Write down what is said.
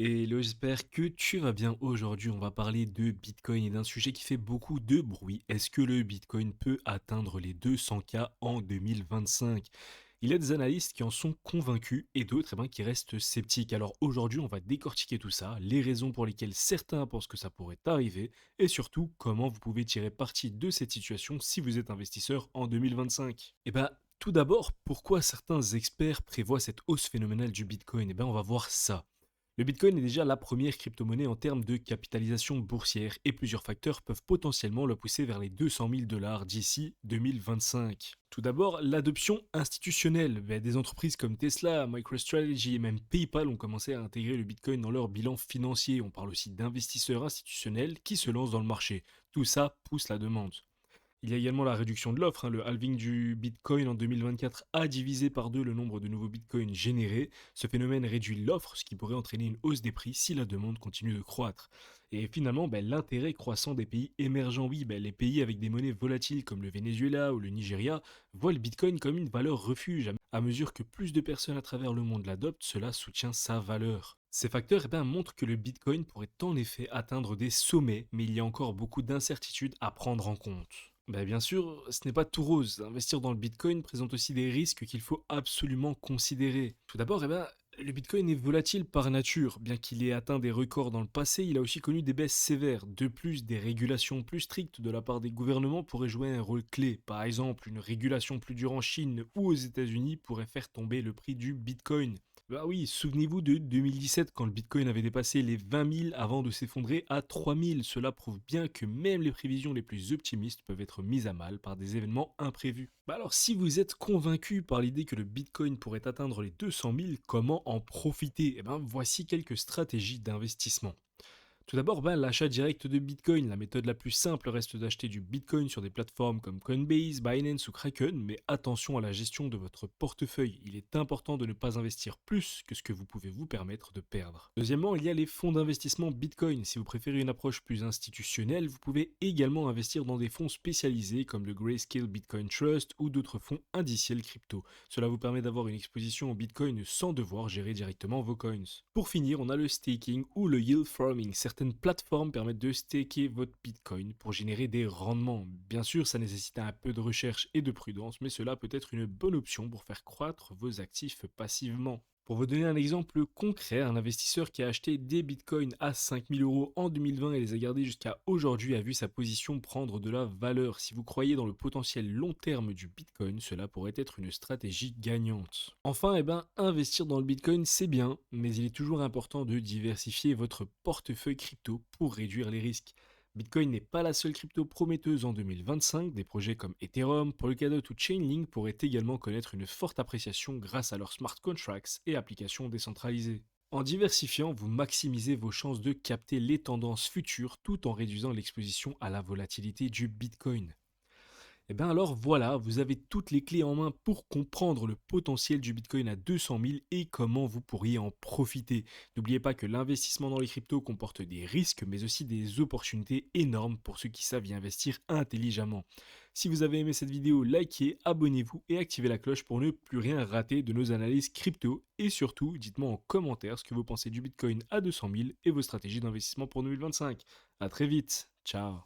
Hello, j'espère que tu vas bien. Aujourd'hui, on va parler de Bitcoin et d'un sujet qui fait beaucoup de bruit. Est-ce que le Bitcoin peut atteindre les 200K en 2025? Il y a des analystes qui en sont convaincus et d'autres qui restent sceptiques. Alors aujourd'hui, on va décortiquer tout ça, les raisons pour lesquelles certains pensent que ça pourrait arriver et surtout comment vous pouvez tirer parti de cette situation si vous êtes investisseur en 2025. Tout d'abord, pourquoi certains experts prévoient cette hausse phénoménale du Bitcoin? On va voir ça. Le Bitcoin est déjà la première crypto-monnaie en termes de capitalisation boursière et plusieurs facteurs peuvent potentiellement le pousser vers les 200 000 dollars d'ici 2025. Tout d'abord, l'adoption institutionnelle. Des entreprises comme Tesla, MicroStrategy et même PayPal ont commencé à intégrer le Bitcoin dans leur bilan financier. On parle aussi d'investisseurs institutionnels qui se lancent dans le marché. Tout ça pousse la demande. Il y a également la réduction de l'offre. Le halving du Bitcoin en 2024 a divisé par deux le nombre de nouveaux Bitcoins générés. Ce phénomène réduit l'offre, ce qui pourrait entraîner une hausse des prix si la demande continue de croître. Et finalement, l'intérêt croissant des pays émergents. Oui, les pays avec des monnaies volatiles comme le Venezuela ou le Nigeria voient le Bitcoin comme une valeur refuge. À mesure que plus de personnes à travers le monde l'adoptent, cela soutient sa valeur. Ces facteurs montrent que le Bitcoin pourrait en effet atteindre des sommets, mais il y a encore beaucoup d'incertitudes à prendre en compte. Bien sûr, ce n'est pas tout rose. Investir dans le Bitcoin présente aussi des risques qu'il faut absolument considérer. Tout d'abord, le Bitcoin est volatile par nature. Bien qu'il ait atteint des records dans le passé, il a aussi connu des baisses sévères. De plus, des régulations plus strictes de la part des gouvernements pourraient jouer un rôle clé. Par exemple, une régulation plus dure en Chine ou aux États-Unis pourrait faire tomber le prix du Bitcoin. Bah oui, souvenez-vous de 2017 quand le Bitcoin avait dépassé les 20 000 avant de s'effondrer à 3 000. Cela prouve bien que même les prévisions les plus optimistes peuvent être mises à mal par des événements imprévus. Alors si vous êtes convaincu par l'idée que le Bitcoin pourrait atteindre les 200 000, comment en profiter? Voici quelques stratégies d'investissement. Tout d'abord, l'achat direct de Bitcoin. La méthode la plus simple reste d'acheter du Bitcoin sur des plateformes comme Coinbase, Binance ou Kraken, mais attention à la gestion de votre portefeuille. Il est important de ne pas investir plus que ce que vous pouvez vous permettre de perdre. Deuxièmement, il y a les fonds d'investissement Bitcoin. Si vous préférez une approche plus institutionnelle, vous pouvez également investir dans des fonds spécialisés comme le Grayscale Bitcoin Trust ou d'autres fonds indiciels crypto. Cela vous permet d'avoir une exposition au Bitcoin sans devoir gérer directement vos coins. Pour finir, on a le staking ou le yield farming. Certaines plateformes permettent de staker votre Bitcoin pour générer des rendements. Bien sûr, ça nécessite un peu de recherche et de prudence, mais cela peut être une bonne option pour faire croître vos actifs passivement. Pour vous donner un exemple concret, un investisseur qui a acheté des bitcoins à 5000 euros en 2020 et les a gardés jusqu'à aujourd'hui a vu sa position prendre de la valeur. Si vous croyez dans le potentiel long terme du bitcoin, cela pourrait être une stratégie gagnante. Enfin, investir dans le bitcoin c'est bien, mais il est toujours important de diversifier votre portefeuille crypto pour réduire les risques. Bitcoin n'est pas la seule crypto prometteuse en 2025, des projets comme Ethereum, Polkadot ou Chainlink pourraient également connaître une forte appréciation grâce à leurs smart contracts et applications décentralisées. En diversifiant, vous maximisez vos chances de capter les tendances futures tout en réduisant l'exposition à la volatilité du Bitcoin. Alors voilà, vous avez toutes les clés en main pour comprendre le potentiel du Bitcoin à 200 000 et comment vous pourriez en profiter. N'oubliez pas que l'investissement dans les cryptos comporte des risques mais aussi des opportunités énormes pour ceux qui savent y investir intelligemment. Si vous avez aimé cette vidéo, likez, abonnez-vous et activez la cloche pour ne plus rien rater de nos analyses crypto. Et surtout, dites-moi en commentaire ce que vous pensez du Bitcoin à 200 000 et vos stratégies d'investissement pour 2025. A très vite, ciao.